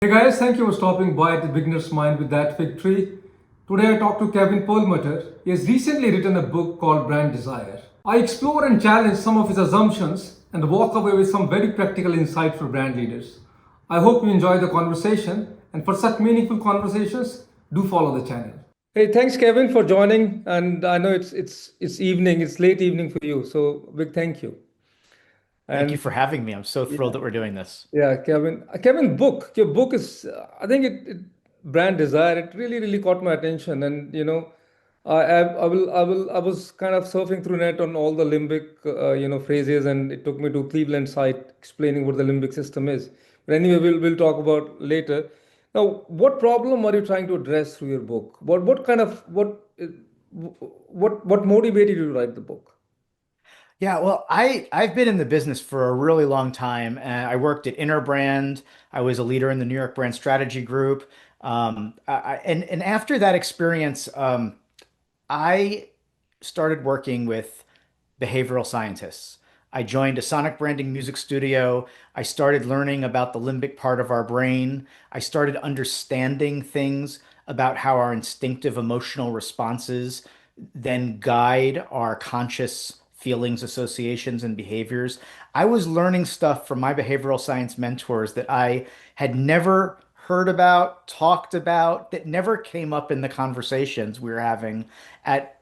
Hey guys, thank you for stopping by at the Beginner's Mind with that fig tree. Today I talked to Kevin Perlmutter. He has recently written a book called Brand Desire. I explore and challenge some of his assumptions and walk away with some very practical insight for brand leaders. I hope you enjoy the conversation, and for such meaningful conversations, do follow the channel. Hey, thanks Kevin for joining, and I know it's evening, it's late evening for you, so big thank you. Thank you And for having me. I'm so thrilled yeah, that we're doing this. yeah, Kevin. Kevin, your book is, I think it brand desire. It really caught my attention, and I was kind of surfing through net on all the limbic, phrases, and it took me to Cleveland site explaining what the limbic system is. But anyway, we'll talk about later. Now, what problem are you trying to address through your book? What kind of what motivated you to write the book? Yeah, well, I've been in the business for a really long time. I worked at Interbrand. I was a leader in the New York Brand Strategy Group. And after that experience, I started working with behavioral scientists. I joined a sonic branding music studio. I started learning about the limbic part of our brain. I started understanding things about how our instinctive emotional responses then guide our conscious feelings, associations, and behaviors. I was learning stuff from my behavioral science mentors that I had never heard about, talked about, that never came up in the conversations we were having at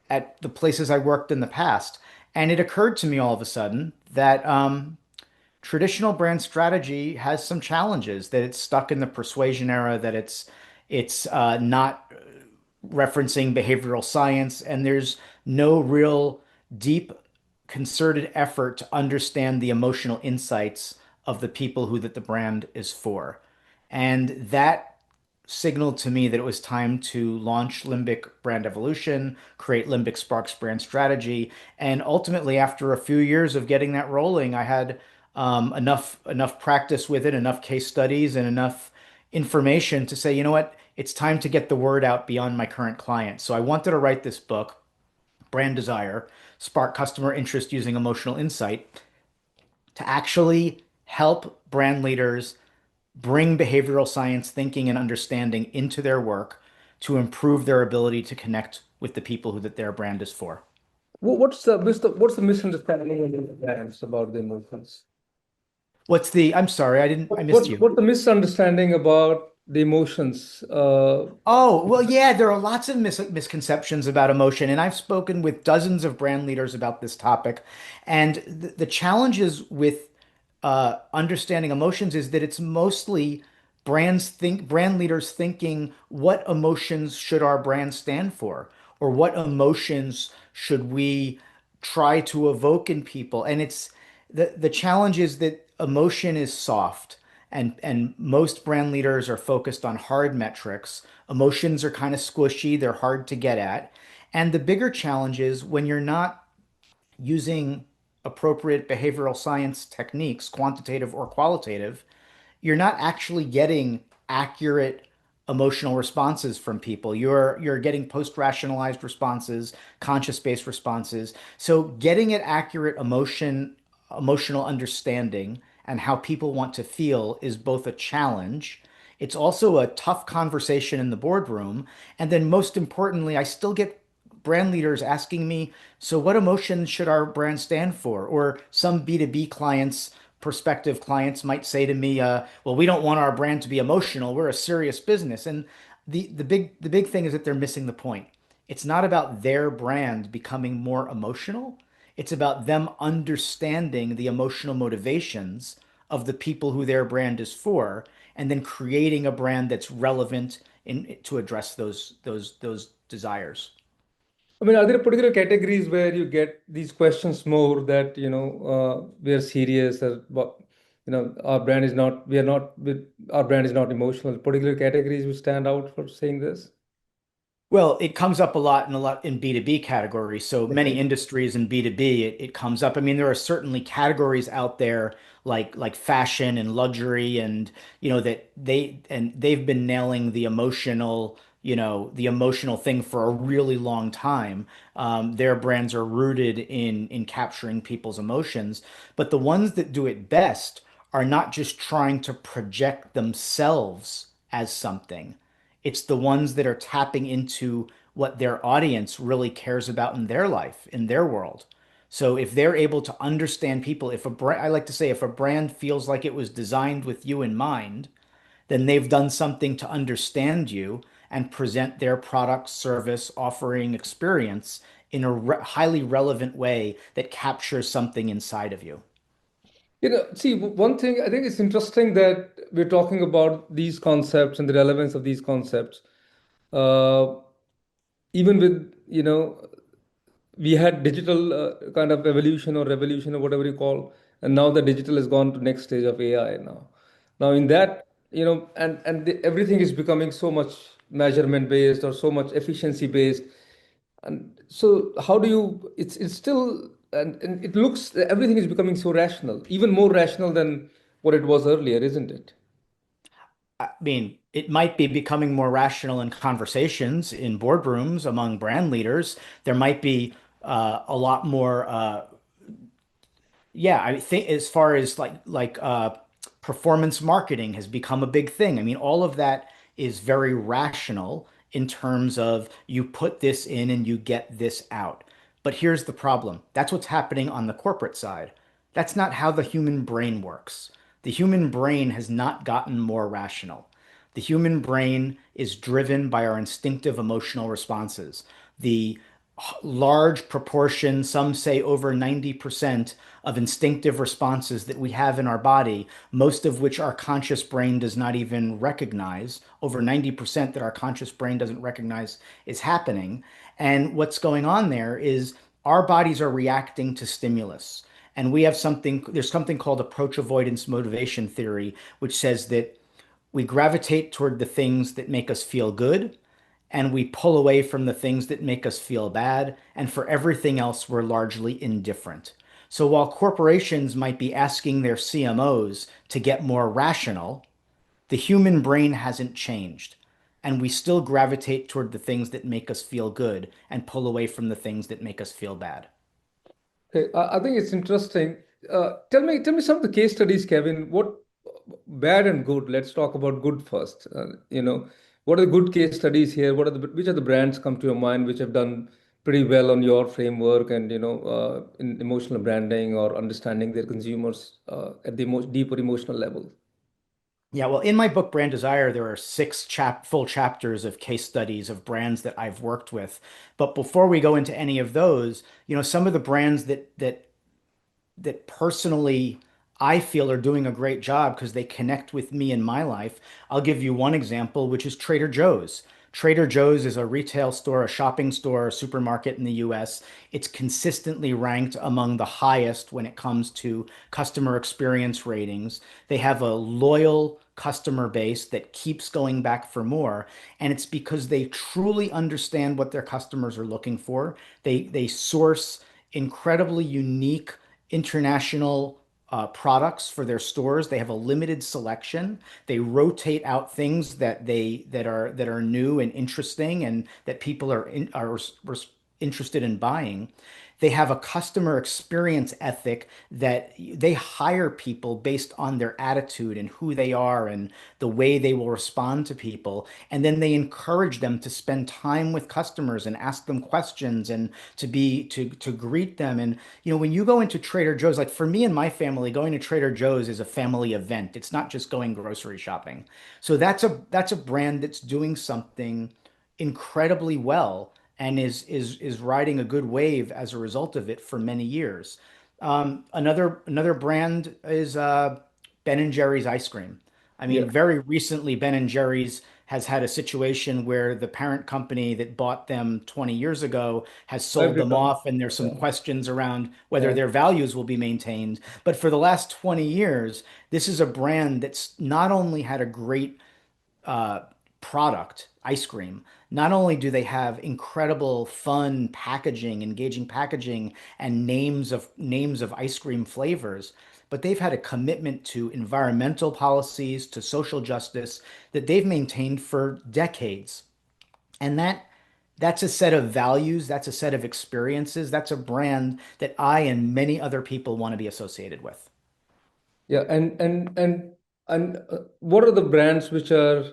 the places I worked in the past. And it occurred to me all of a sudden that traditional brand strategy has some challenges, that it's stuck in the persuasion era, that it's not referencing behavioral science, and there's no real deep concerted effort to understand the emotional insights of the people who that the brand is for. And that signaled to me that it was time to launch Limbic Brand Evolution, create Limbic Sparks brand strategy, and ultimately, after a few years of getting that rolling, I had enough practice with it, enough case studies, and enough information to say, you know what, it's time to get the word out beyond my current clients. So I wanted to write this book, Brand Desire, Spark Customer Interest Using Emotional Insight, to actually help brand leaders bring behavioral science thinking and understanding into their work to improve their ability to connect with the people who that their brand is for. What's the misunderstanding in the brands about the emotions? I'm sorry, I missed you. What's the misunderstanding about the emotions? Oh, well, yeah, there are lots of misconceptions about emotion, and I've spoken with dozens of brand leaders about this topic. And the challenges with understanding emotions is that it's mostly brand leaders thinking, what emotions should our brand stand for, or what emotions should we try to evoke in people? And it's the challenge is that emotion is soft, and most brand leaders are focused on hard metrics. Emotions are kind of squishy, they're hard to get at. And the bigger challenge is when you're not using appropriate behavioral science techniques, quantitative or qualitative, you're not actually getting accurate emotional responses from people. You're getting post-rationalized responses, conscious-based responses. So getting at accurate emotional understanding and how people want to feel is both a challenge. It's also a tough conversation in the boardroom. And then most importantly, I still get brand leaders asking me, so what emotions should our brand stand for? Or some B2B clients, prospective clients might say to me, well, we don't want our brand to be emotional. We're a serious business. And the big thing is that they're missing the point. It's not about their brand becoming more emotional. It's about them understanding the emotional motivations of the people who their brand is for, and then creating a brand that's relevant to address those desires. I mean, are there particular categories where you get these questions more that, we are serious, but, our brand is not, we are not, our brand is not emotional. Particular categories would stand out for saying this? Well, it comes up a lot in B2B categories. So many Okay. industries in B2B, it comes up. I mean, there are certainly categories out there like fashion and luxury, and that they've been nailing the emotional thing for a really long time. Their brands are rooted in capturing people's emotions, but the ones that do it best are not just trying to project themselves as something. It's the ones that are tapping into what their audience really cares about in their life, in their world. So if they're able to understand people, if a brand, I like to say, if a brand feels like it was designed with you in mind, then they've done something to understand you and present their product, service, offering, experience in a highly relevant way that captures something inside of you. See, one thing I think it's interesting that we're talking about these concepts and the relevance of these concepts. Uh, Even with, we had digital kind of evolution or revolution or whatever you call, and now the digital has gone to next stage of AI now. Now in that, everything is becoming so much measurement based or so much efficiency based. And so how do you, it's still, and it looks, everything is becoming so rational, even more rational than what it was earlier, isn't it? I mean, it might be becoming more rational in conversations in boardrooms among brand leaders. There might be a lot more yeah, I think as far as performance marketing has become a big thing. I mean, all of that is very rational in terms of you put this in and you get this out. But here's the problem. That's what's happening on the corporate side. That's not how the human brain works. The human brain has not gotten more rational. The human brain is driven by our instinctive emotional responses. The large proportion, some say over 90% of instinctive responses that we have in our body, most of which our conscious brain does not even recognize, over 90% that our conscious brain doesn't recognize is happening. And what's going on there is our bodies are reacting to stimulus. And we have something, there's something called approach avoidance motivation theory, which says that we gravitate toward the things that make us feel good and we pull away from the things that make us feel bad. And for everything else, we're largely indifferent. So while corporations might be asking their CMOs to get more rational, the human brain hasn't changed. And we still gravitate toward the things that make us feel good and pull away from the things that make us feel bad. Okay, I think it's interesting. Tell me some of the case studies, Kevin. What bad and good? Let's talk about good first. What are the good case studies here? Which are the brands come to your mind which have done pretty well on your framework and in emotional branding or understanding their consumers at the most deeper emotional level? Yeah, well, in my book Brand Desire, there are full chapters of case studies of brands that I've worked with. But before we go into any of those, some of the brands that personally I feel are doing a great job because they connect with me in my life. I'll give you one example, which is Trader Joe's. Trader Joe's is a retail store, a shopping store, a supermarket in the US. It's consistently ranked among the highest when it comes to customer experience ratings. They have a loyal customer base that keeps going back for more. And it's because they truly understand what their customers are looking for. They source incredibly unique international products for their stores. They have a limited selection. They rotate out things that are new and interesting, and that people are interested in buying. They have a customer experience ethic that they hire people based on their attitude and who they are and the way they will respond to people. And then they encourage them to spend time with customers and ask them questions and to greet them. And when you go into Trader Joe's, like for me and my family, going to Trader Joe's is a family event. It's not just going grocery shopping. So that's a brand that's doing something incredibly well and is riding a good wave as a result of it for many years. Another brand is Ben and Jerry's ice cream. I Yeah, mean, very recently, Ben and Jerry's has had a situation where the parent company that bought them 20 years ago has I've sold them become. off, and there's some questions around whether Yeah. their values will be maintained. But for the last 20 years, this is a brand that's not only had a great uh, product, ice cream. Not only do they have incredible, fun packaging, engaging packaging, and names of ice cream flavors, but they've had a commitment to environmental policies, to social justice that they've maintained for decades. And that's a set of values, that's a set of experiences, that's a brand that I and many other people want to be associated with. Yeah, and what are the brands which are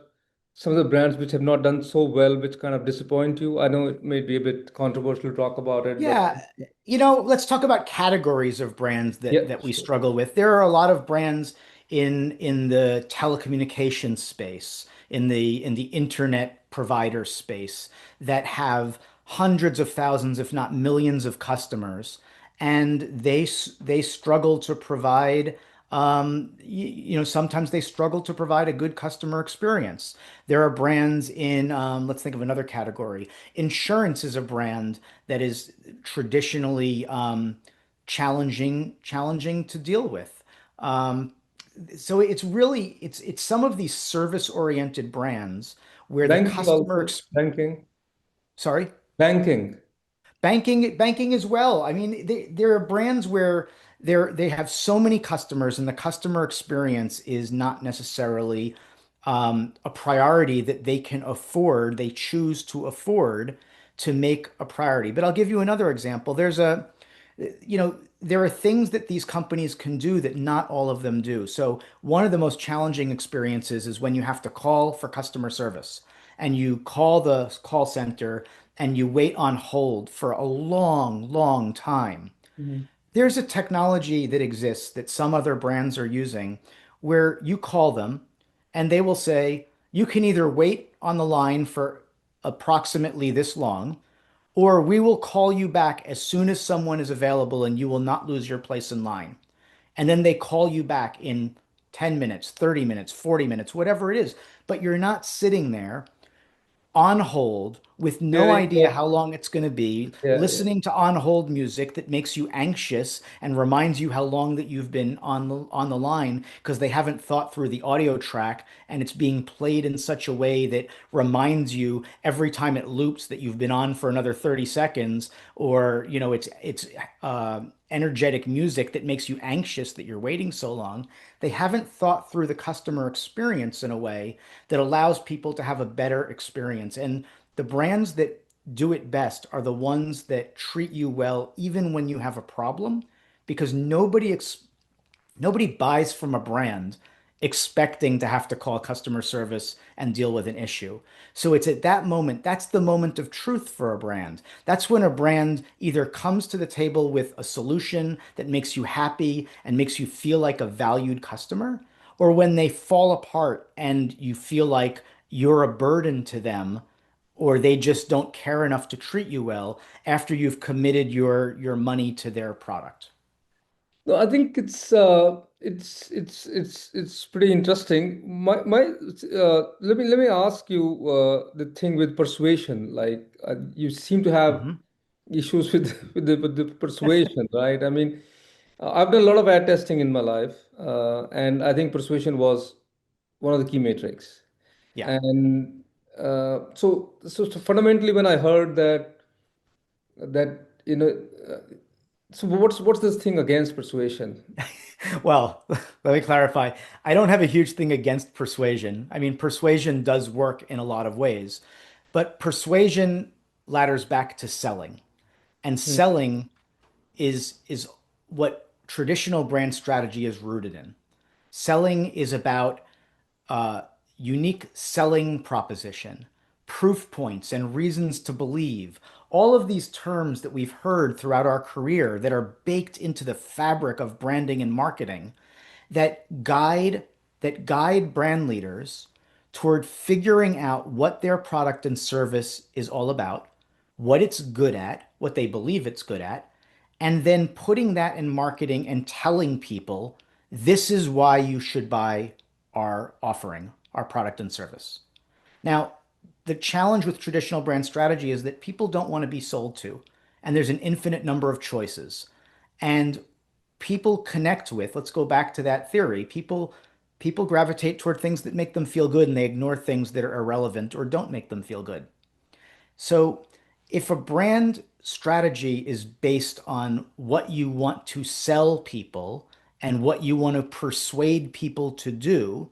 some of the brands which have not done so well, which kind of disappoint you? I know it may be a bit controversial to talk about it, but Yeah, let's talk about categories of brands yeah, that we sure. struggle with. There are a lot of brands in the telecommunications space, in the internet provider space that have hundreds of thousands, if not millions of customers, and they struggle to provide sometimes they struggle to provide a good customer experience. There are brands in, let's think of another category. Insurance is a brand that is traditionally challenging to deal with. Um, so it's some of these service-oriented brands where the Banking customer also, ex banking, sorry. banking. Banking as well. I mean, there are brands where they have so many customers, and the customer experience is not necessarily a priority that they can afford. They choose to afford to make a priority. But I'll give you another example. There are things that these companies can do that not all of them do. So one of the most challenging experiences is when you have to call for customer service and you call the call center and you wait on hold for a long, long time. Mhm. There's a technology that exists that some other brands are using where you call them and they will say, you can either wait on the line for approximately this long, or we will call you back as soon as someone is available and you will not lose your place in line. And then they call you back in 10 minutes, 30 minutes, 40 minutes, whatever it is. But you're not sitting there on hold with no Hearing idea that, how long it's going to be, yeah, listening to on hold music that makes you anxious and reminds you how long that you've been on the line because they haven't thought through the audio track and it's being played in such a way that reminds you every time it loops that you've been on for another 30 seconds, or it's energetic music that makes you anxious that you're waiting so long. They haven't thought through the customer experience in a way that allows people to have a better experience. And the brands that do it best are the ones that treat you well even when you have a problem, because nobody buys from a brand expecting to have to call customer service and deal with an issue. So it's at that moment, that's the moment of truth for a brand. That's when a brand either comes to the table with a solution that makes you happy and makes you feel like a valued customer, or when they fall apart and you feel like you're a burden to them, or they just don't care enough to treat you well after you've committed your money to their product. no, I think it's pretty interesting. Let me ask you the thing with persuasion. Like you seem to have Mhm. issues with with the persuasion, right? I mean, I've done a lot of ad testing in my life, and I think persuasion was one of the key metrics. Yeah. And so fundamentally, when I heard that so what's this thing against persuasion? Well, let me clarify. I don't have a huge thing against persuasion. I mean, persuasion does work in a lot of ways, but persuasion ladders back to selling. And Hmm. selling is what traditional brand strategy is rooted in. Selling is about uh, unique selling proposition, proof points, and reasons to believe. All of these terms that we've heard throughout our career that are baked into the fabric of branding and marketing that guide brand leaders toward figuring out what their product and service is all about, what it's good at, what they believe it's good at, and then putting that in marketing and telling people this is why you should buy our offering, our product and service. Now, the challenge with traditional brand strategy is that people don't want to be sold to, and there's an infinite number of choices. And people connect with, let's go back to that theory, people gravitate toward things that make them feel good and they ignore things that are irrelevant or don't make them feel good. So, if a brand strategy is based on what you want to sell people and what you want to persuade people to do,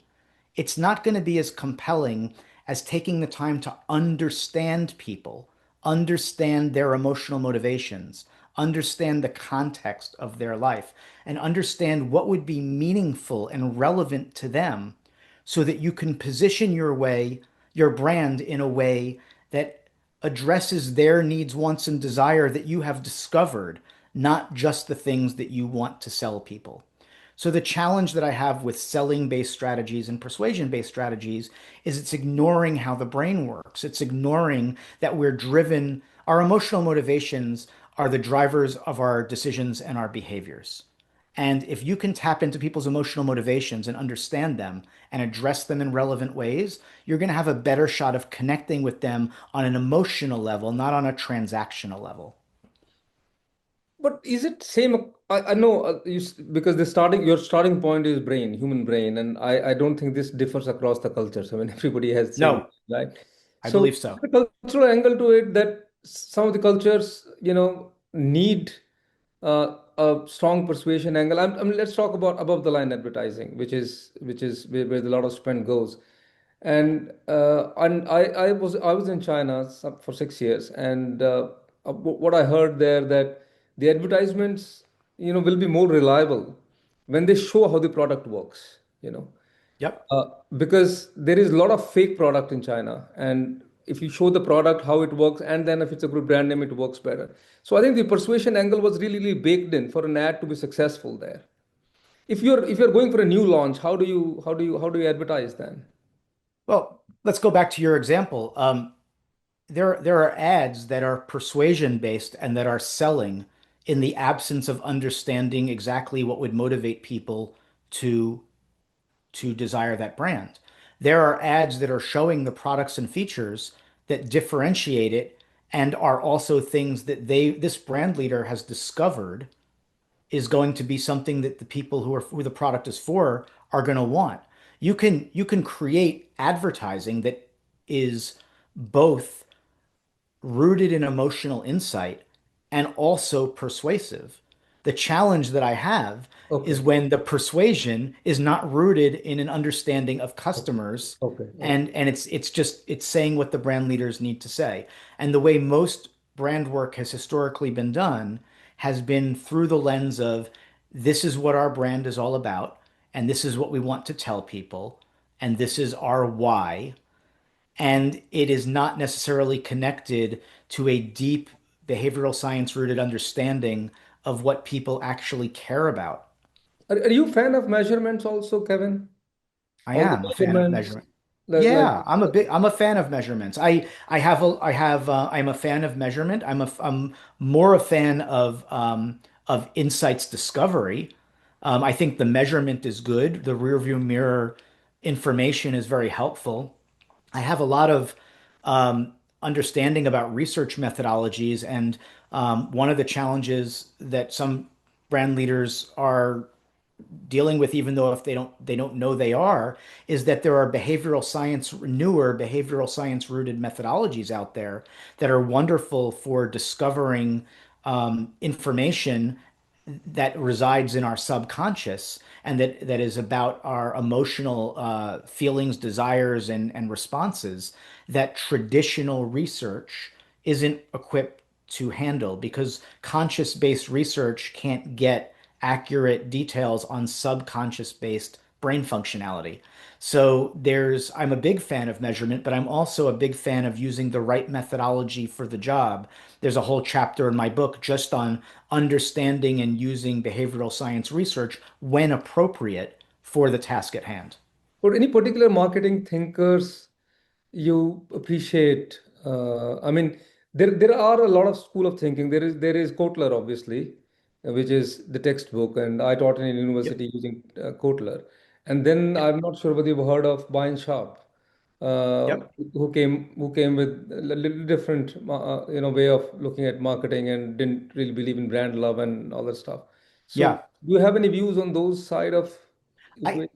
it's not going to be as compelling as taking the time to understand people, understand their emotional motivations, understand the context of their life, and understand what would be meaningful and relevant to them so that you can position your brand in a way that addresses their needs, wants, and desire that you have discovered, not just the things that you want to sell people. So the challenge that I have with selling-based strategies and persuasion-based strategies is it's ignoring how the brain works. It's ignoring that we're driven, our emotional motivations are the drivers of our decisions and our behaviors. And if you can tap into people's emotional motivations and understand them and address them in relevant ways, you're going to have a better shot of connecting with them on an emotional level, not on a transactional level. But is it same? I know because your starting point is brain, human brain, and I don't think this differs across the cultures. I mean, everybody has the same, No, right? I So believe so. the cultural angle to it that some of the cultures, need a strong persuasion angle. Let's talk about above the line advertising, which is where a lot of spend goes. And I was in China for 6 years, and what I heard there that the advertisements will be more reliable when they show how the product works. Yep. Uh, because there is a lot of fake product in China, and if you show the product how it works, and then if it's a good brand name, it works better. So I think the persuasion angle was really baked in for an ad to be successful there. If you're going for a new launch, how do you advertise then? Well, let's go back to your example. There are ads that are persuasion based and that are selling in the absence of understanding exactly what would motivate people to desire that brand. There are ads that are showing the products and features that differentiate it and are also things that this brand leader has discovered is going to be something that the people who the product is for are going to want. You can create advertising that is both rooted in emotional insight and also persuasive. The challenge that I have is Okay. when the persuasion is not rooted in an understanding of Okay. customers Okay. Okay. and it's saying what the brand leaders need to say. And the way most brand work has historically been done has been through the lens of this is what our brand is all about and this is what we want to tell people and this is our why, and it is not necessarily connected to a deep behavioral science rooted understanding of what people actually care about. Are you a fan of measurements also, Kevin? I All the am a fan of measurements, measurement. like Yeah, I'm a fan of measurements. I'm a fan of measurement. I'm more a fan of insights discovery. I think the measurement is good. The rear view mirror information is very helpful. I have a lot of understanding about research methodologies, and one of the challenges that some brand leaders are dealing with, even though if they don't know they are, is that there are newer behavioral science rooted methodologies out there that are wonderful for discovering information that resides in our subconscious and that is about our emotional feelings, desires, and responses that traditional research isn't equipped to handle because conscious-based research can't get accurate details on subconscious-based brain functionality. I'm a big fan of measurement, but I'm also a big fan of using the right methodology for the job. There's a whole chapter in my book just on understanding and using behavioral science research when appropriate for the task at hand. for any particular marketing thinkers you appreciate? I mean, there are a lot of school of thinking. There is Kotler, obviously, which is the textbook, and I taught in a Yep. university using Kotler. And then Yep. I'm not sure whether you've heard of Byron Sharp, uh, Yep. who came with a little different way of looking at marketing and didn't really believe in brand love and all that stuff. So, Yeah. do you have any views on those side of I, equation?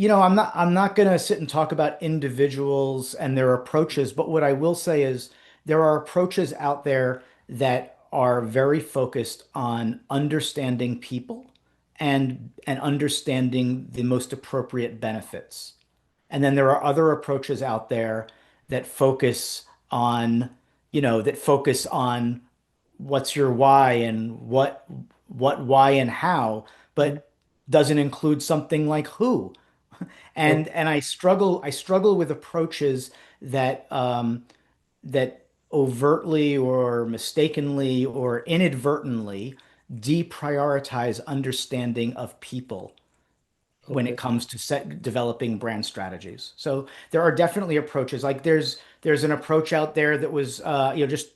I'm not going to sit and talk about individuals and their approaches, but what I will say is there are approaches out there that are very focused on understanding people and understanding the most appropriate benefits. And then there are other approaches out there that focus on, that focus on what's your why and what, why, and how, Mhm. but doesn't include something like who. Okay. And I struggle with approaches that overtly or mistakenly or inadvertently deprioritize understanding of people when it Okay. comes to developing brand strategies. So there are definitely approaches. Like there's an approach out there that was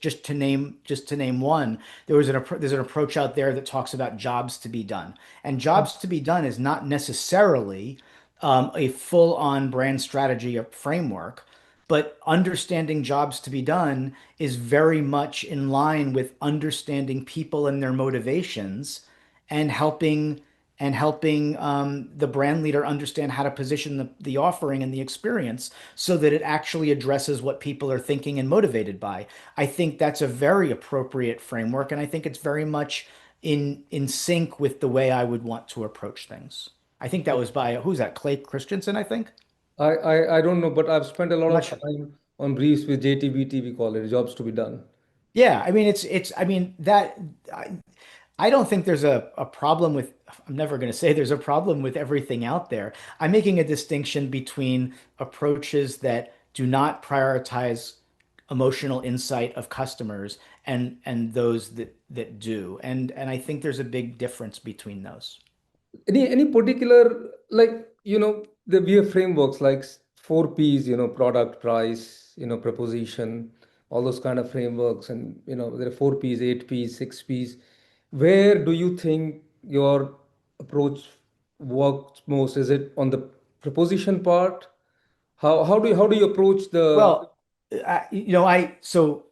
just to name one. There's an approach out there that talks about jobs to be done. And jobs to be done is not necessarily a full-on brand strategy or framework, but understanding jobs to be done is very much in line with understanding people and their motivations and helping the brand leader understand how to position the offering and the experience so that it actually addresses what people are thinking and motivated by. I think that's a very appropriate framework, and I think it's very much in sync with the way I would want to approach things. I think that was by who's that? Clay Christensen, I think. I don't know, but I've spent a lot I'm not of sure. time on briefs with JTBT, we call it, jobs to be done. Yeah, I mean it's I mean that I don't think there's a problem with, I'm never going to say there's a problem with everything out there. I'm making a distinction between approaches that do not prioritize emotional insight of customers and those that do. And I think there's a big difference between those. Any particular, like, we have frameworks like four P's, product, price, proposition, all those kind of frameworks. And, there are four P's, eight P's, six P's. Where do you think your approach works most? Is it on the proposition part? How do you approach the? Well, so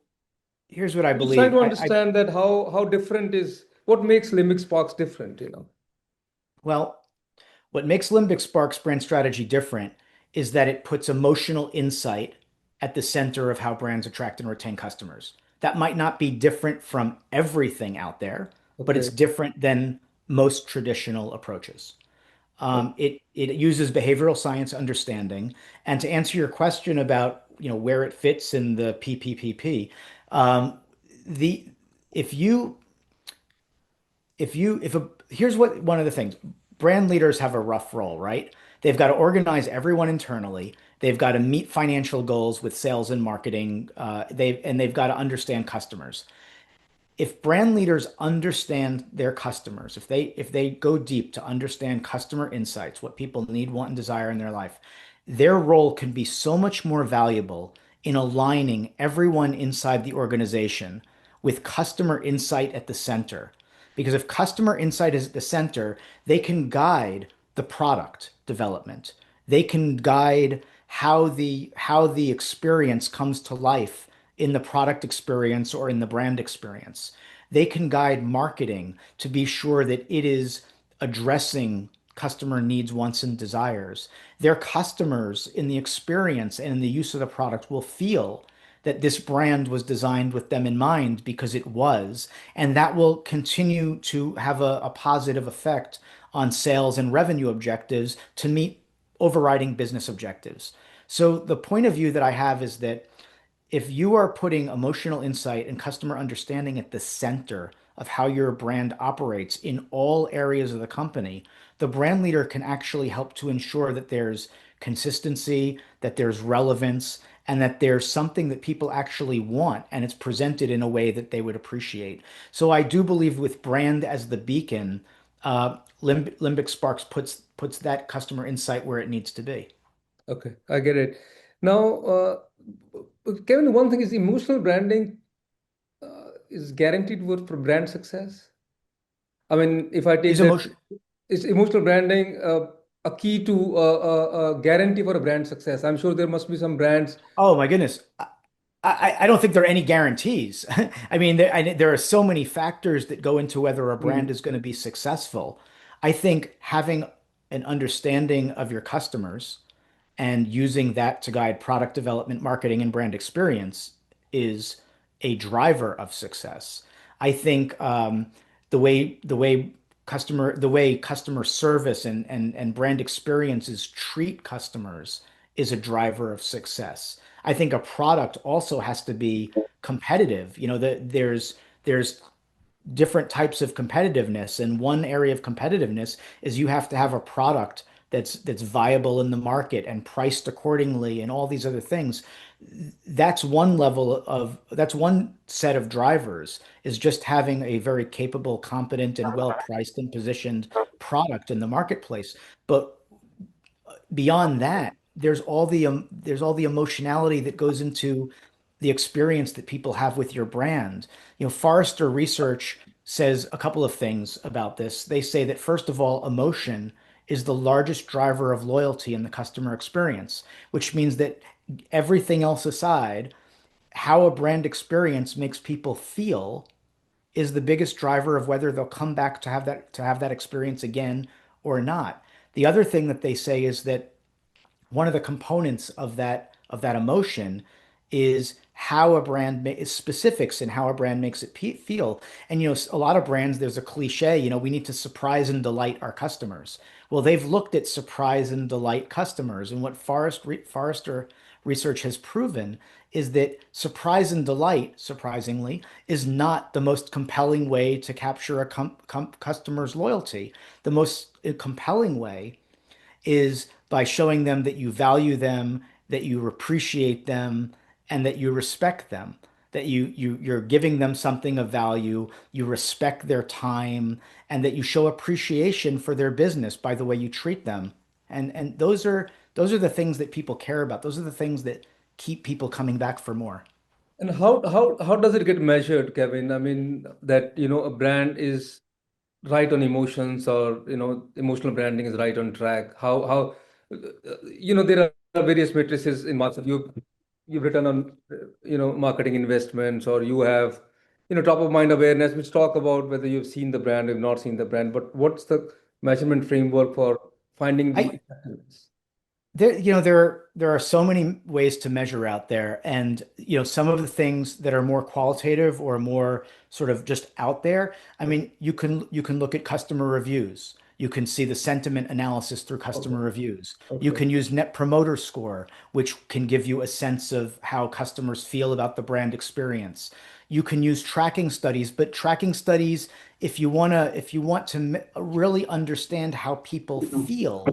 here's what I I'm just trying believe. to I understand that how different is what makes Limbic Sparks different? well, what makes Limbic Sparks brand strategy different is that it puts emotional insight at the center of how brands attract and retain customers. That might not be different from everything out there, but it's Okay. different than most traditional approaches. It uses behavioral science understanding. And to answer your question about where it fits in the PPPP, the if you if you if a here's what one of the things, brand leaders have a rough role, right? They've got to organize everyone internally. They've got to meet financial goals with sales and marketing. They've got to understand customers. If brand leaders understand their customers, if they go deep to understand customer insights, what people need, want, and desire in their life, their role can be so much more valuable in aligning everyone inside the organization with customer insight at the center. Because if customer insight is at the center, they can guide the product development. They can guide how the experience comes to life in the product experience or in the brand experience. They can guide marketing to be sure that it is addressing customer needs, wants, and desires. Their customers in the experience and in the use of the product will feel that this brand was designed with them in mind because it was, and that will continue to have a positive effect on sales and revenue objectives to meet overriding business objectives. So the point of view that I have is that if you are putting emotional insight and customer understanding at the center of how your brand operates in all areas of the company, the brand leader can actually help to ensure that there's consistency, that there's relevance, and that there's something that people actually want and it's presented in a way that they would appreciate. So I do believe with brand as the beacon, Limbic Sparks puts that customer insight where it needs to be. Okay, I get it. Now, Kevin, one thing is emotional branding is guaranteed for brand success. I mean, if I take Is that, emotion is emotional branding a key to guarantee for a brand success? I'm sure there must be some brands. Oh my goodness. I don't think there are any guarantees. I mean, there are so many factors that go into whether a brand Mhm. is going to be successful. I think having an understanding of your customers and using that to guide product development, marketing, and brand experience is a driver of success. I think the way customer service and brand experiences treat customers is a driver of success. I think a product also has to be competitive. there's different types of competitiveness, and one area of competitiveness is you have to have a product that's viable in the market and priced accordingly and all these other things. That's one set of drivers, is just having a very capable, competent, and well priced and positioned product in the marketplace. But beyond that, there's all the emotionality that goes into the experience that people have with your brand. Forrester Research says a couple of things about this. They say that first of all, emotion is the largest driver of loyalty in the customer experience, which means that everything else aside, how a brand experience makes people feel is the biggest driver of whether they'll come back to have that experience again or not. The other thing that they say is that one of the components of that emotion is how a brand is specifics and how a brand makes it feel. And a lot of brands, there's a cliche, we need to surprise and delight our customers. Well, they've looked at surprise and delight customers, and what Forrester research has proven is that surprise and delight, surprisingly, is not the most compelling way to capture a customer's loyalty. The most compelling way is by showing them that you value them, that you appreciate them, and that you respect them. That you're giving them something of value, you respect their time, and that you show appreciation for their business by the way you treat them. And those are the things that people care about. Those are the things that keep people coming back for more. And how does it get measured, Kevin? I mean, that a brand is right on emotions, or emotional branding is right on track. How there are various matrices in marketing. You've written on marketing investments, or you have top of mind awareness, which talk about whether you've seen the brand or not seen the brand. But what's the measurement framework for finding the I effectiveness? there are so many ways to measure out there, and some of the things that are more qualitative or more sort of just out there. I mean, you can look at customer reviews. You can see the sentiment analysis through Okay. customer reviews. You Okay. can use Net Promoter Score, which can give you a sense of how customers feel about the brand experience. You can use tracking studies, but tracking studies, if you want to really understand how people feel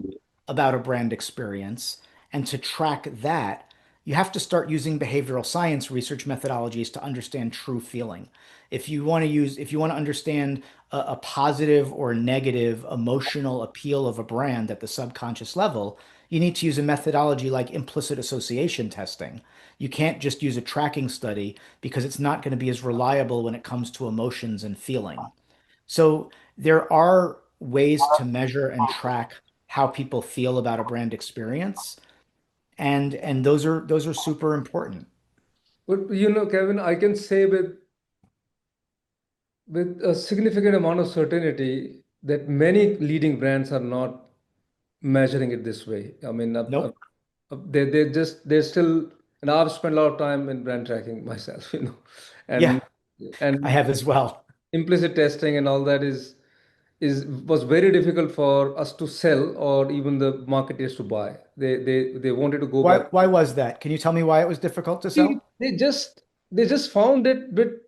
about a brand experience and to track that, you have to start using behavioral science research methodologies to understand true feeling. If you want to understand a positive or negative emotional appeal of a brand at the subconscious level, you need to use a methodology like implicit association testing. You can't just use a tracking study because it's not going to be as reliable when it comes to emotions and feeling. So there are ways to measure and track how people feel about a brand experience, and those are super important. But Kevin, I can say with a significant amount of certainty that many leading brands are not measuring it this way. I mean, Nope. they're still, and I've spent a lot of time in brand tracking myself, and Yeah, I and have as well. implicit testing and all that is was very difficult for us to sell, or even the marketers to buy. They wanted to go by. Why was that? Can you tell me why it was difficult to See, sell? they just found it bit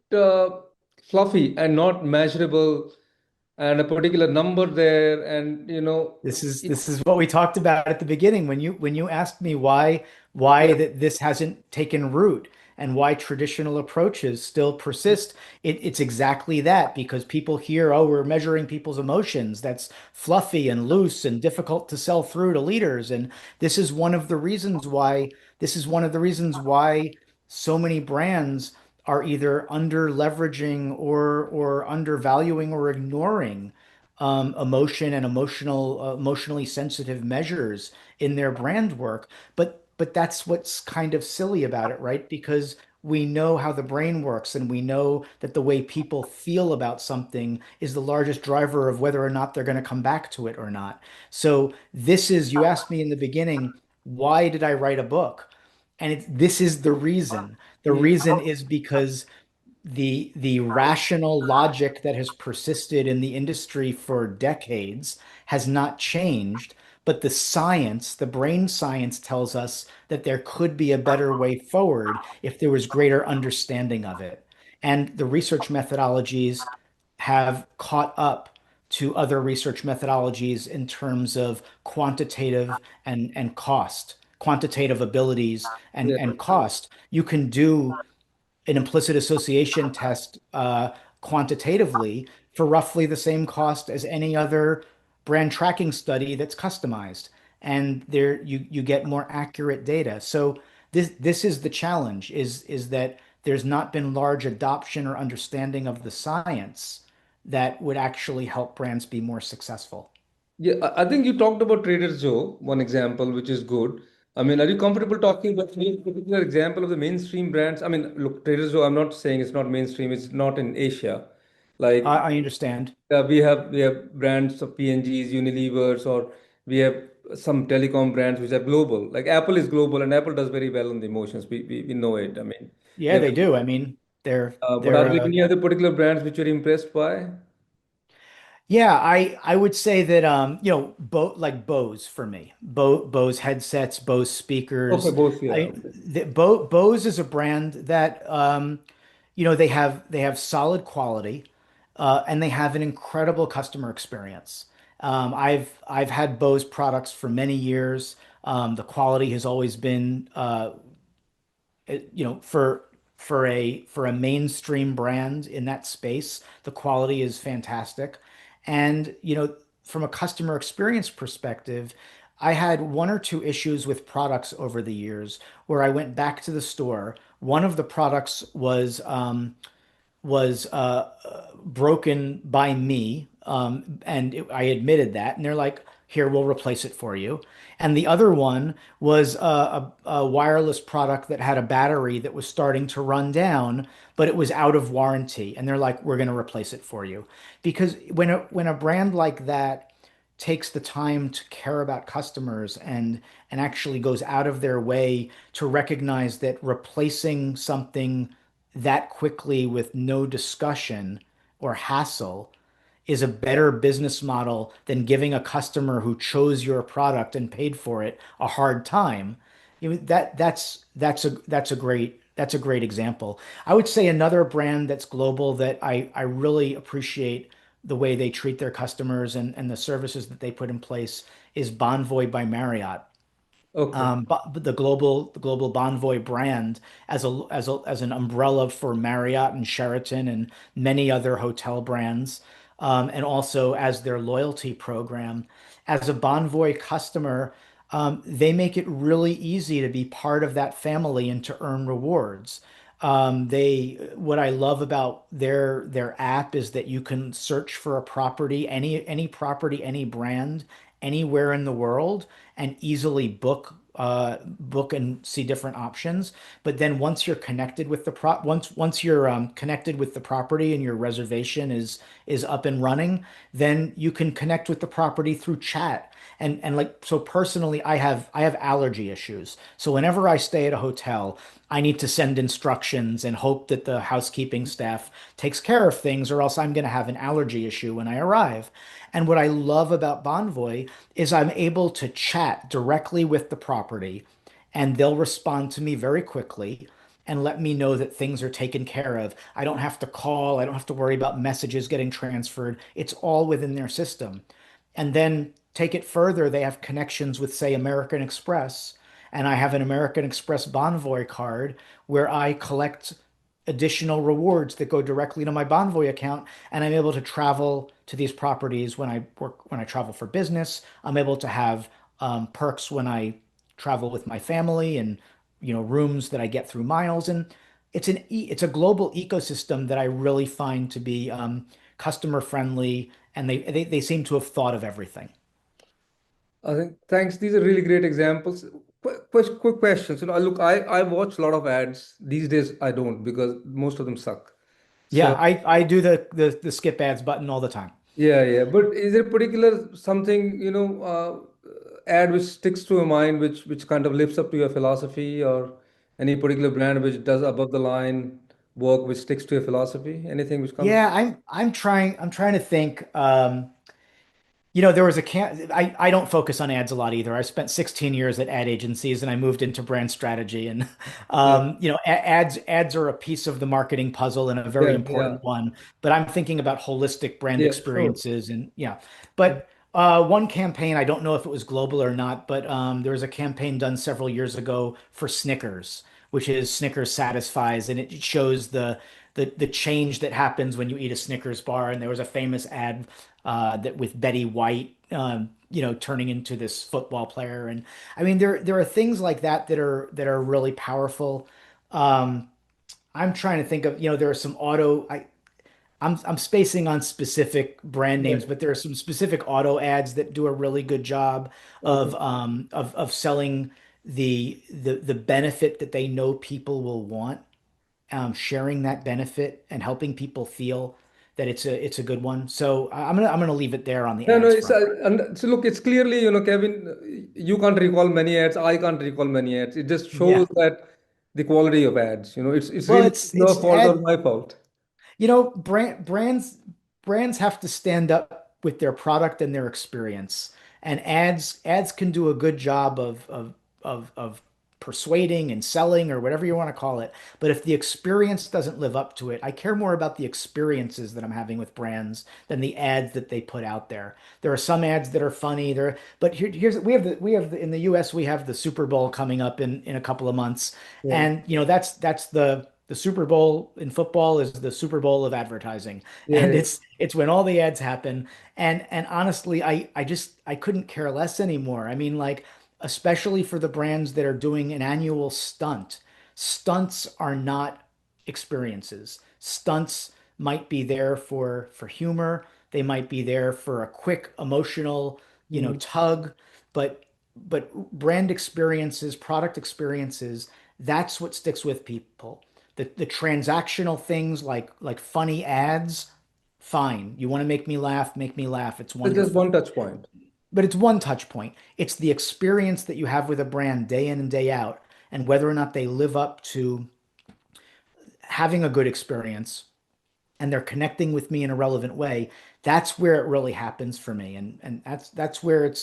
fluffy and not measurable, and a particular number there, and it, This is what we talked about at the beginning when you asked me yeah, why that this hasn't taken root and why traditional approaches still persist. It's exactly that, because people hear, oh, we're measuring people's emotions. That's fluffy and loose and difficult to sell through to leaders. And this is one of the reasons why so many brands are either under leveraging or undervaluing or ignoring emotion and emotionally sensitive measures in their brand work. But that's what's kind of silly about it, right? Because we know how the brain works, and we know that the way people feel about something is the largest driver of whether or not they're going to come back to it or not. So you asked me in the beginning, why did I write a book? And this is the reason. The mm, reason is because the rational logic that has persisted in the industry for decades has not changed, but the science, the brain science tells us that there could be a better way forward if there was greater understanding of it. And the research methodologies have caught up to other research methodologies in terms of quantitative and cost, quantitative abilities Yeah. and cost. You can do an implicit association test quantitatively for roughly the same cost as any other brand tracking study that's customized. And there you get more accurate data. So this is the challenge is that there's not been large adoption or understanding of the science that would actually help brands be more successful. Yeah, I think you talked about Trader Joe, one example, which is good. I mean, are you comfortable talking about any particular example of the mainstream brands? I mean, look, Trader Joe, I'm not saying it's not mainstream, it's not in Asia. Like I understand. we have brands of P&Gs, Unilevers, or we have some telecom brands which are global. Like Apple is global and Apple does very well on the emotions. We know it. I mean, we Yeah, have, they do. I mean, but are they're there any other particular brands which you're impressed by? yeah, I would say that like Bose for me. Bose headsets, Bose Okay, speakers. both, yeah. Okay. Bose is a brand that they have solid quality and they have an incredible customer experience. I've had Bose products for many years. The quality has always been for a mainstream brand in that space, the quality is fantastic. And from a customer experience perspective, I had one or two issues with products over the years where I went back to the store. One of the products was broken by me, and I admitted that, and they're like, "Here, we'll replace it for you." And the other one was a wireless product that had a battery that was starting to run down, but it was out of warranty, and they're like, "We're going to replace it for you," because when a brand like that takes the time to care about customers and actually goes out of their way to recognize that replacing something that quickly with no discussion or hassle is a better business model than giving a customer who chose your product and paid for it a hard time. That's a great example. I would say another brand that's global that I really appreciate the way they treat their customers and the services that they put in place is Bonvoy by Marriott. Okay. But the global Bonvoy brand as an umbrella for Marriott and Sheraton and many other hotel brands, and also as their loyalty program. As a Bonvoy customer, they make it really easy to be part of that family and to earn rewards. What I love about their app is that you can search for a property, any property, any brand, anywhere in the world, and easily book and see different options. But then once you're connected with the property and your reservation is up and running, then you can connect with the property through chat. And like so personally, I have allergy issues. So whenever I stay at a hotel, I need to send instructions and hope that the housekeeping staff takes care of things, or else I'm going to have an allergy issue when I arrive. And what I love about Bonvoy is I'm able to chat directly with the property, and they'll respond to me very quickly and let me know that things are taken care of. I don't have to call, I don't have to worry about messages getting transferred. It's all within their system. And then take it further, they have connections with, say, American Express. And I have an American Express Bonvoy card where I collect additional rewards that go directly to my Bonvoy account. And I'm able to travel to these properties when I travel for business. I'm able to have perks when I travel with my family and, rooms that I get through miles. And it's a global ecosystem that I really find to be customer friendly, and they seem to have thought of everything. I think thanks. These are really great examples. Quick questions. Look, I watch a lot of ads these days. I don't because most of them suck. Yeah, So I do the skip ads button all the time. yeah, yeah. But is there particular something ad which sticks to your mind, which kind of lives up to your philosophy, or any particular brand which does above the line work which sticks to your philosophy? Anything which comes? Yeah, I'm trying to think. There was I don't focus on ads a lot either. I spent 16 years at ad agencies and I moved into brand strategy. And, Yeah, ads are a piece of the marketing puzzle and a very yeah, yeah, important one. But I'm thinking about holistic brand yeah, sure. experiences and yeah. Yeah. But one campaign, I don't know if it was global or not, but there was a campaign done several years ago for Snickers, which is Snickers satisfies, and it shows the change that happens when you eat a Snickers bar. And there was a famous ad that with Betty White, turning into this football player. And I mean, there are things like that that are really powerful. Um, I'm trying to think of, there are some I'm spacing on specific brand names, Right. but there are some specific auto ads that do a really good job Okay. of selling the benefit that they know people will want, sharing that benefit and helping people feel that it's a good one. So I'm gonna leave it there on the No, no, ads it's front. and so look, it's clearly, Kevin, you can't recall many ads. I can't recall many ads. It just shows Yeah. that the quality of ads. It's Well, really it's your it's fault or ad my fault. brands have to stand up with their product and their experience. And ads can do a good job of persuading and selling or whatever you want to call it. But if the experience doesn't live up to it, I care more about the experiences that I'm having with brands than the ads that they put out there. There are some ads that are funny there, but here's in the US we have the Super Bowl coming up in a couple of months. Yeah, And that's the Super Bowl in football is the Super Bowl of advertising. yeah, And yeah. it's when all the ads happen. And honestly, I couldn't care less anymore. I mean, like, especially for the brands that are doing an annual stunt. Stunts are not experiences. Stunts might be there for humor. They might be there for a quick emotional, Mm. tug, but brand experiences, product experiences, that's what sticks with people. The transactional things like funny ads, fine. You want to make me laugh. It's It's just one wonderful. touch point. But it's one touch point. It's the experience that you have with a brand day in and day out, and whether or not they live up to having a good experience and they're connecting with me in a relevant way. That's where it really happens for me. And that's where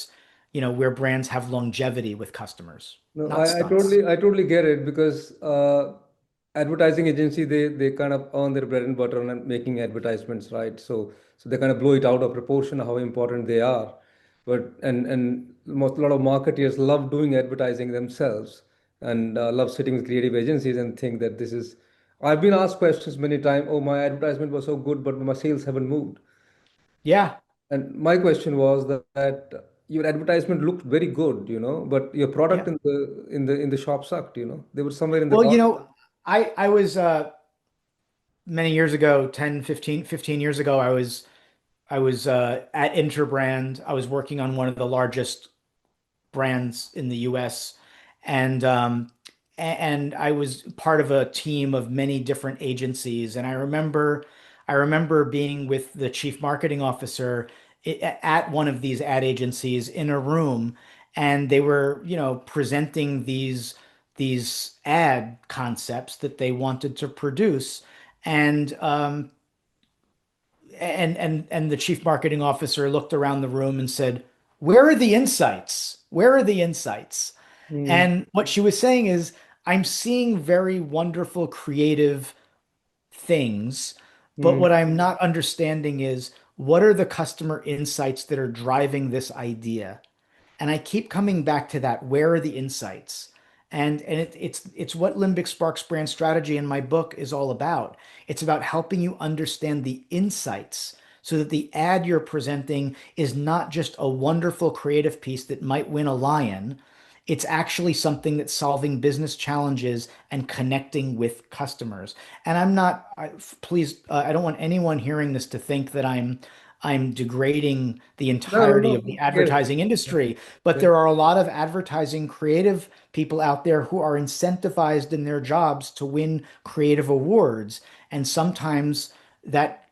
where brands have longevity with customers, No, not I stunts. totally get it because advertising agency they kind of earn their bread and butter on making advertisements, right? So they kind of blow it out of proportion how important they are. But and most a lot of marketers love doing advertising themselves and love sitting with creative agencies and think that this is. I've been asked questions many times. Oh, my advertisement was so good, but my sales haven't moved. Yeah, And my question was that your advertisement looked very good, but your product yeah. in the shop sucked, They were somewhere in the Well, corner. I was many years ago, 10, 15 years ago, I was at Interbrand. I was working on one of the largest brands in the US, and I was part of a team of many different agencies. And I remember being with the chief marketing officer at one of these ad agencies in a room, and they were, presenting these ad concepts that they wanted to produce. And the chief marketing officer looked around the room and said, "Where are the insights? Where are the insights?" Mm, And what she was saying is, I'm seeing very wonderful creative things, but mm. what I'm not understanding is what are the customer insights that are driving this idea? And I keep coming back to that. Where are the insights? And it's what Limbic Sparks brand strategy in my book is all about. It's about helping you understand the insights so that the ad you're presenting is not just a wonderful creative piece that might win a lion. It's actually something that's solving business challenges and connecting with customers. And please, I don't want anyone hearing this to think that I'm degrading the No, no, entirety of the no, get it. advertising industry, but Yeah. there are a lot of advertising creative people out there who are incentivized in their jobs to win creative awards. And sometimes that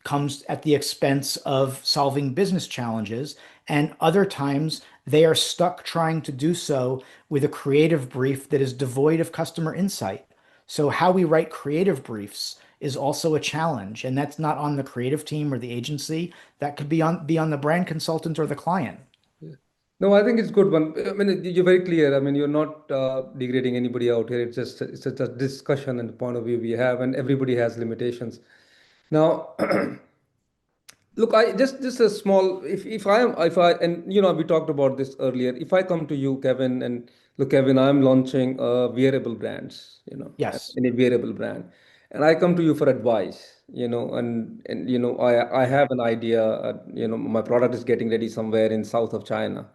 comes at the expense of solving business challenges. And other times they are stuck trying to do so with a creative brief that is devoid of customer insight. So how we write creative briefs is also a challenge, and that's not on the creative team or the agency. That could be on the brand consultant or the client. Yeah. No, I think it's good one. I mean, you're very clear. I mean, you're not degrading anybody out here. It's just a discussion and point of view we have, and everybody has limitations. Now, look, I just a small. If I and we talked about this earlier. If I come to you, Kevin, and look, Kevin, I'm launching wearable brands. Yes. Any wearable brand, and I come to you for advice. I have an idea. My product is getting ready somewhere in south of China.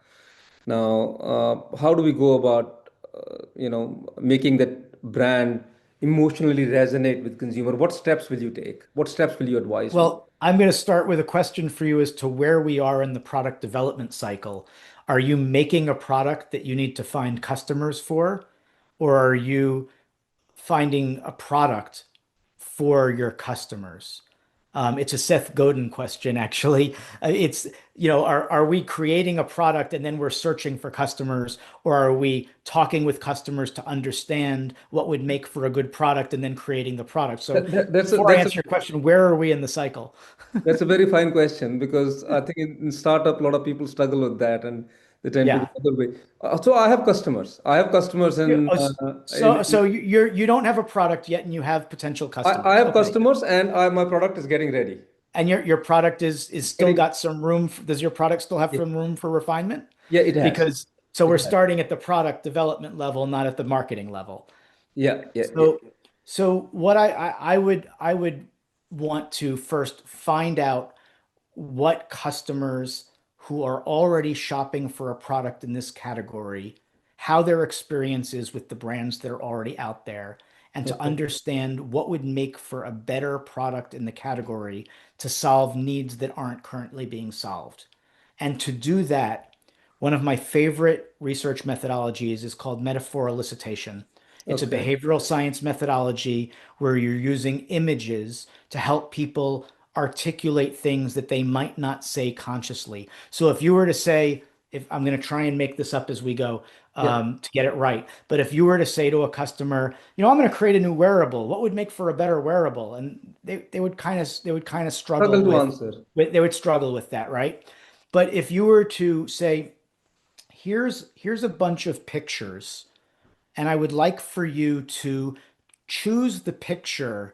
Now, how do we go about, making that brand emotionally resonate with consumer? What steps will you take? What steps will you advise me? Well, I'm going to start with a question for you as to where we are in the product development cycle. Are you making a product that you need to find customers for, or are you finding a product for your customers? It's a Seth Godin question, actually. It's, are we creating a product and then we're searching for customers, or are we talking with customers to understand what would make for a good product and then creating the product? So That, that, that's a, before I that's a answer your question, where are we in the cycle? that's a very fine question because I think in startup a lot of people struggle with that and they tend to go Yeah. other way. So I have customers. I have customers in, So you don't have a product yet and you have potential I customers. have Okay. customers and my product is getting ready. And your product is still Getting got some room. Does your product still have yeah, some room for refinement? yeah, it has. Because so It we're has. starting at the product development level, not at the marketing level. Yeah, yeah, yeah. So so what I would want to first find out what customers who are already shopping for a product in this category, how their experience is with the brands that are already out there, and to Okay. understand what would make for a better product in the category to solve needs that aren't currently being solved. And to do that, one of my favorite research methodologies is called metaphor elicitation. It's a Okay. behavioral science methodology where you're using images to help people articulate things that they might not say consciously. So if you were to say, if I'm going to try and make this up as we go Yeah. to get it right, but if you were to say to a customer, I'm going to create a new wearable, what would make for a better wearable? And they would kind of struggle Struggle to with, answer. they would struggle with that, right? But if you were to say, here's a bunch of pictures, and I would like for you to choose the picture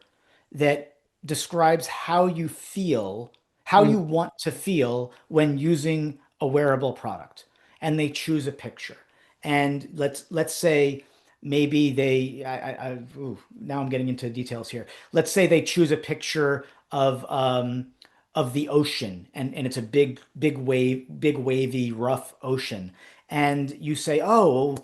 that describes how you feel, how Mm. you want to feel when using a wearable product. And they choose a picture. And let's say maybe now I'm getting into details here. Let's say they choose a picture of the ocean, and it's a big wavy, rough ocean. And you say, oh,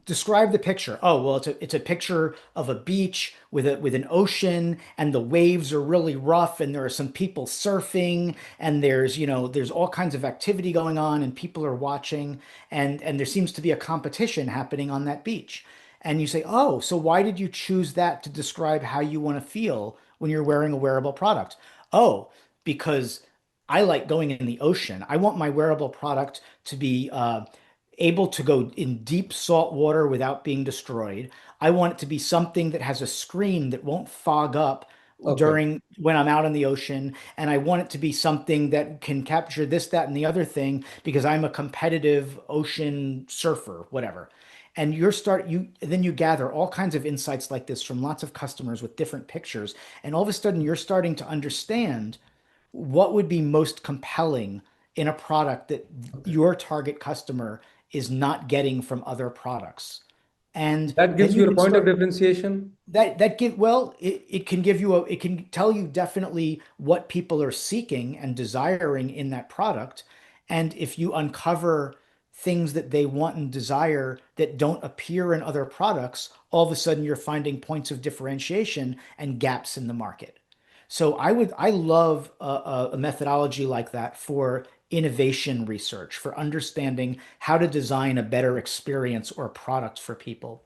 describe the picture. Oh, well, it's a picture of a beach with an ocean, and the waves are really rough, and there are some people surfing, and there's all kinds of activity going on, and people are watching, and there seems to be a competition happening on that beach. And you say, oh, so why did you choose that to describe how you want to feel when you're wearing a wearable product? Oh, because I like going in the ocean. I want my wearable product to be able to go in deep salt water without being destroyed. I want it to be something that has a screen that won't fog up Okay. during when I'm out in the ocean. And I want it to be something that can capture this, that, and the other thing because I'm a competitive ocean surfer, whatever. And then you gather all kinds of insights like this from lots of customers with different pictures. And all of a sudden you're starting to understand what would be most compelling in a product that Okay. your target customer is not getting from other products. And That then gives you you a can point of start differentiation. that give well, it can give you it can tell you definitely what people are seeking and desiring in that product. And if you uncover things that they want and desire that don't appear in other products, all of a sudden you're finding points of differentiation and gaps in the market. So I love a methodology like that for innovation research, for understanding how to design a better experience or product for people.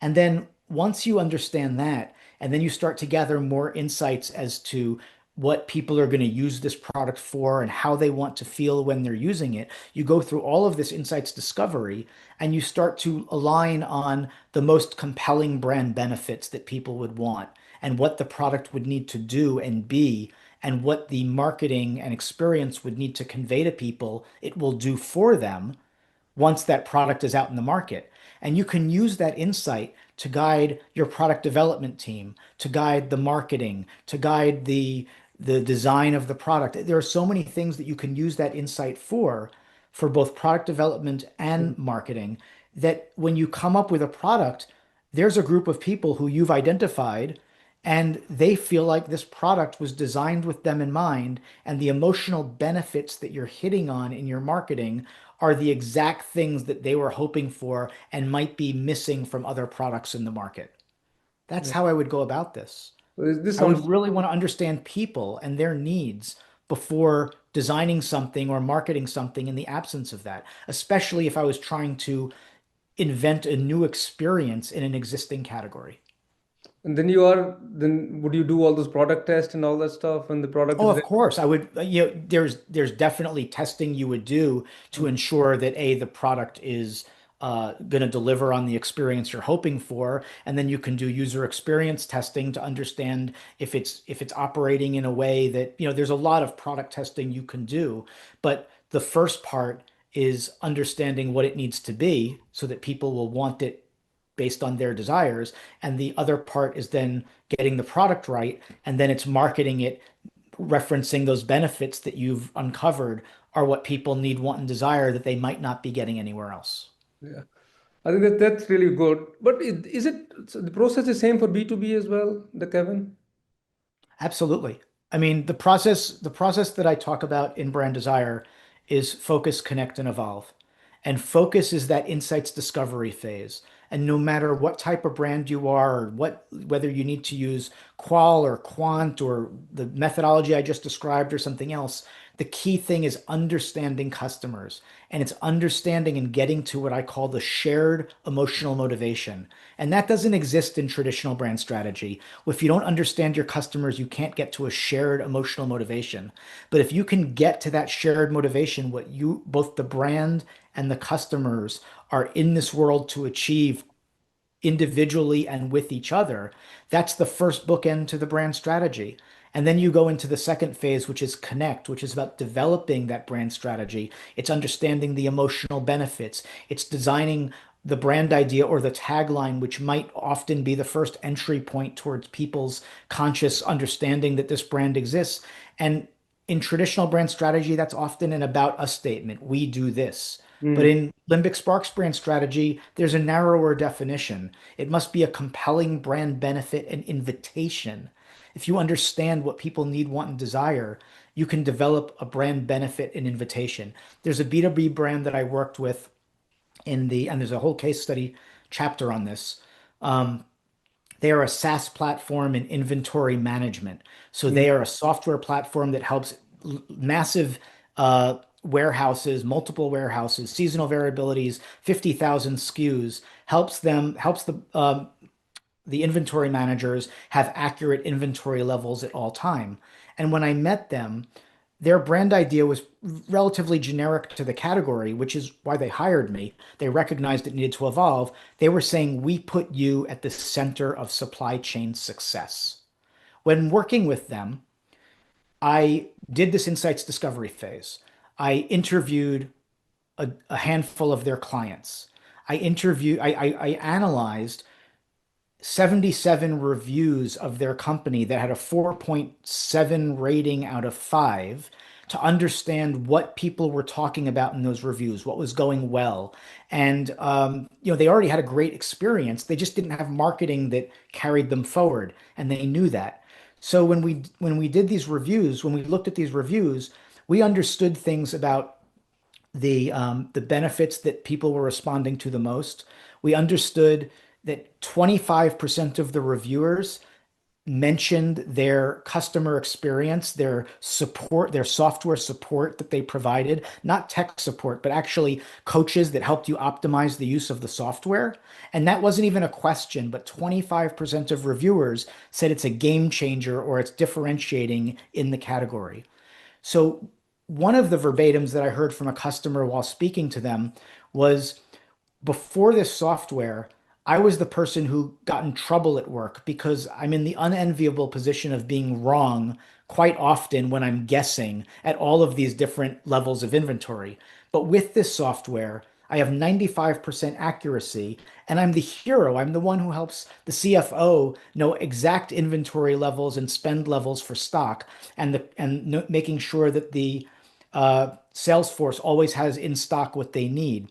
And then once you understand that, and then you start to gather more insights as to what people are going to use this product for and how they want to feel when they're using it. You go through all of this insights discovery and you start to align on the most compelling brand benefits that people would want and what the product would need to do and be and what the marketing and experience would need to convey to people it will do for them once that product is out in the market. And you can use that insight to guide your product development team, to guide the marketing, to guide the design of the product. There are so many things that you can use that insight for both product development and marketing, that when you come up with a product, there's a group of people who you've identified and they feel like this product was designed with them in mind, and the emotional benefits that you're hitting on in your marketing are the exact things that they were hoping for and might be missing from other products in the market. That's Yeah. how I would go about this. This I would sounds. really want to understand people and their needs before designing something or marketing something in the absence of that, especially if I was trying to invent a new experience in an existing category. And then would you do all those product tests and all that stuff when the product Oh, is of ready? course. I would, there's definitely testing you would do to ensure that A, the product is going to deliver on the experience you're hoping for, and then you can do user experience testing to understand if it's operating in a way that, there's a lot of product testing you can do, but the first part is understanding what it needs to be so that people will want it based on their desires, and the other part is then getting the product right, and then it's marketing it referencing those benefits that you've uncovered are what people need, want, and desire that they might not be getting anywhere else. Yeah. I think that's really good. But is it so the process is same for B2B as well, the Kevin? Absolutely. I mean, the process that I talk about in brand desire is focus, connect, and evolve. And focus is that insights discovery phase. And no matter what type of brand you are, or whether you need to use qual or quant or the methodology I just described or something else, the key thing is understanding customers. And it's understanding and getting to what I call the shared emotional motivation. And that doesn't exist in traditional brand strategy. If you don't understand your customers, you can't get to a shared emotional motivation. But if you can get to that shared motivation, what you, both the brand and the customers are in this world to achieve individually and with each other, that's the first bookend to the brand strategy. And then you go into the second phase, which is connect, which is about developing that brand strategy. It's understanding the emotional benefits. It's designing the brand idea or the tagline, which might often be the first entry point towards people's conscious understanding that this brand exists. And in traditional brand strategy, that's often an about us statement. We do this. But Mm. in Limbic Sparks brand strategy, there's a narrower definition. It must be a compelling brand benefit and invitation. If you understand what people need, want, and desire, you can develop a brand benefit and invitation. There's a B2B brand that I worked with and there's a whole case study chapter on this. Um, they are a SaaS platform in inventory management. So Mm. they are a software platform that helps massive warehouses, multiple warehouses, seasonal variabilities, 50,000 SKUs, helps the inventory managers have accurate inventory levels at all time. And when I met them, their brand idea was relatively generic to the category, which is why they hired me. They recognized it needed to evolve. They were saying, we put you at the center of supply chain success. When working with them, I did this insights discovery phase. I interviewed a handful of their clients. I analyzed 77 reviews of their company that had a 4.7 rating out of 5 to understand what people were talking about in those reviews, what was going well. And they already had a great experience. They just didn't have marketing that carried them forward, and they knew that. So when we did these reviews, when we looked at these reviews, we understood things about the benefits that people were responding to the most. We understood that 25% of the reviewers mentioned their customer experience, their support, their software support that they provided, not tech support, but actually coaches that helped you optimize the use of the software. And that wasn't even a question, but 25% of reviewers said it's a game changer or it's differentiating in the category. So one of the verbatims that I heard from a customer while speaking to them was, before this software, I was the person who got in trouble at work because I'm in the unenviable position of being wrong quite often when I'm guessing at all of these different levels of inventory. But with this software, I have 95% accuracy and I'm the hero. I'm the one who helps the CFO know exact inventory levels and spend levels for stock and making sure that the Salesforce always has in stock what they need.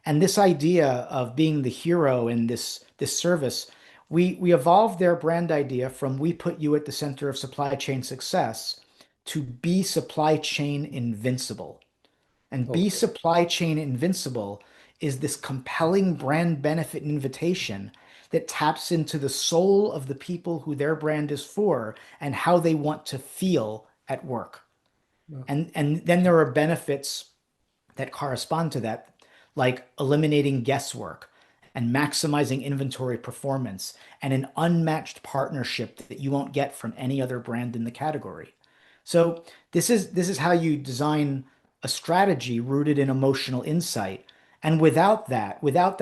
And this idea of being the hero in this service, we evolved their brand idea from "we put you at the center of supply chain success" to "be supply chain invincible." And "be Okay. supply chain invincible" is this compelling brand benefit invitation that taps into the soul of the people who their brand is for and how they want to feel at work. Yeah. And then there are benefits that correspond to that, like eliminating guesswork and maximizing inventory performance and an unmatched partnership that you won't get from any other brand in the category. So this is how you design a strategy rooted in emotional insight. And without that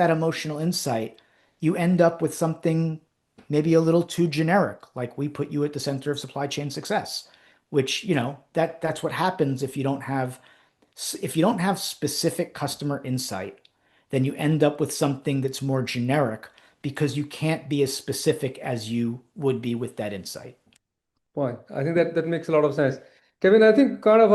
emotional insight, you end up with something maybe a little too generic, like "we put you at the center of supply chain success," which, that's what happens if you don't have specific customer insight, then you end up with something that's more generic because you can't be as specific as you would be with that insight. Fine. I think that makes a lot of sense. Kevin, I think kind of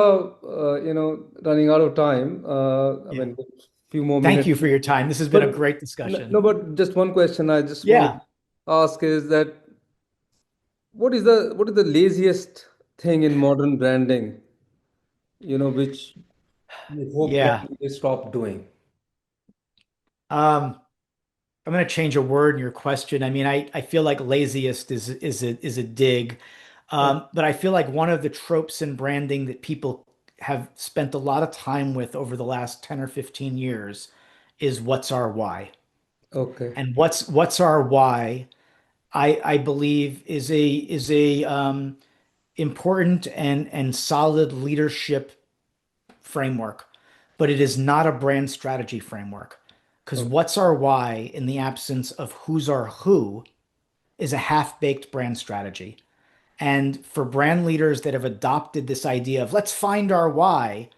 running out of time. I Yeah. mean, a few more Thank minutes. you for your time. This has been But a great no, discussion. but just one question I just want Yeah. to ask is that what is the laziest thing in modern branding, which you hope Yeah. branding will stop doing? Um, I'm going to change a word in your question. I mean, I feel like laziest is a dig. Oh, But I feel like one of the tropes in branding that people have spent a lot of time with over the last 10 or 15 years is "what's our why?" okay. And what's our why, I believe is a important and solid leadership framework, but it is not a brand strategy framework. Because Okay. what's our why in the absence of who's our who is a half-baked brand strategy. And for brand leaders that have adopted this idea of "let's find our why,"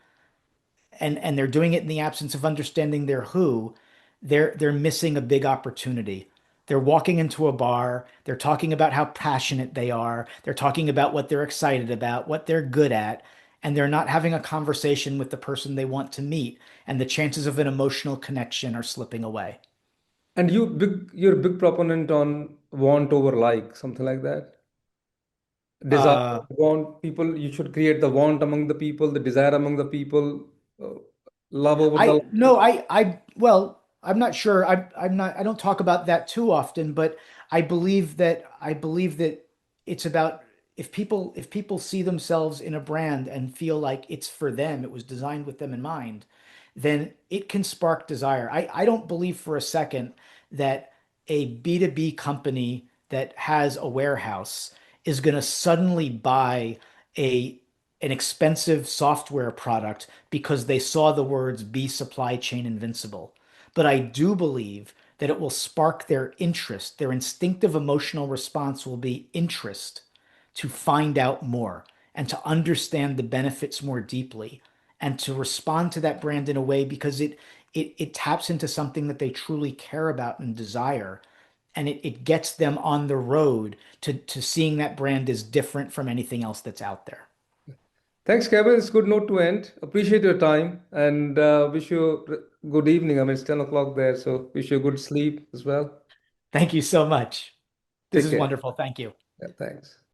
and they're doing it in the absence of understanding their who, they're missing a big opportunity. They're walking into a bar, they're talking about how passionate they are, they're talking about what they're excited about, what they're good at, and they're not having a conversation with the person they want to meet, and the chances of an emotional connection are slipping away. And you're a big proponent on want over like, something like that. Desire, Uh, want people, you should create the want among the people, the desire among the people, uh, love over the I like. no, well, I'm not sure. I don't talk about that too often, but I believe that it's about, if people see themselves in a brand and feel like it's for them, it was designed with them in mind, then it can spark desire. I don't believe for a second that a B2B company that has a warehouse is going to suddenly buy a an expensive software product because they saw the words "be supply chain invincible." But I do believe that it will spark their interest. Their instinctive emotional response will be interest to find out more and to understand the benefits more deeply and to respond to that brand in a way because it taps into something that they truly care about and desire. And it gets them on the road to seeing that brand is different from anything else that's out there. Thanks, Kevin. It's a good note to end. Appreciate your time and wish you a good evening. I mean, it's 10 o'clock there, so wish you a good sleep as well. Thank you so much. This Take is care. wonderful. Thank you. Yeah, thanks.